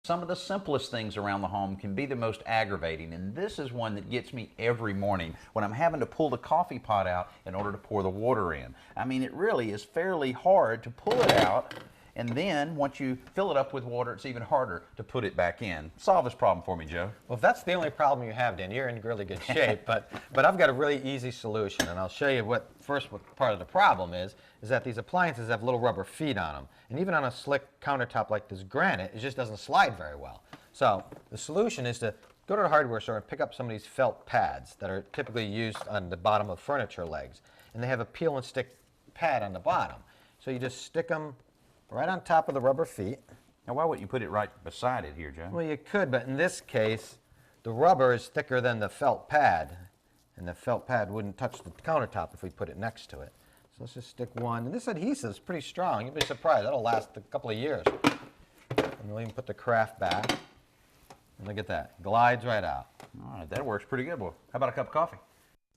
Some of the simplest things around the home can be the most aggravating, and this is one that gets me every morning when I'm having to pull the coffee pot out in order to pour the water in. I mean, it really is fairly hard to pull it out, and then once you fill it up with water, it's even harder to put it back in. Solve this problem for me, Joe. Well, if that's the only problem you have, Dan, you're in really good shape. but I've got a really easy solution, and I'll show you what part of the problem is that these appliances have little rubber feet on them. And even on a slick countertop like this granite, it just doesn't slide very well. So the solution is to go to the hardware store and pick up some of these felt pads that are typically used on the bottom of furniture legs. And they have a peel and stick pad on the bottom. So you just stick them right on top of the rubber feet. Now, why wouldn't you put it right beside it here, Joe? Well, you could, but in this case, the rubber is thicker than the felt pad, and the felt pad wouldn't touch the countertop if we put it next to it. So let's just stick one. And this adhesive is pretty strong. You'll be surprised. That'll last a couple of years. And we'll even put the craft back. And look at that. Glides right out. All right, that works pretty good, boy. How about a cup of coffee?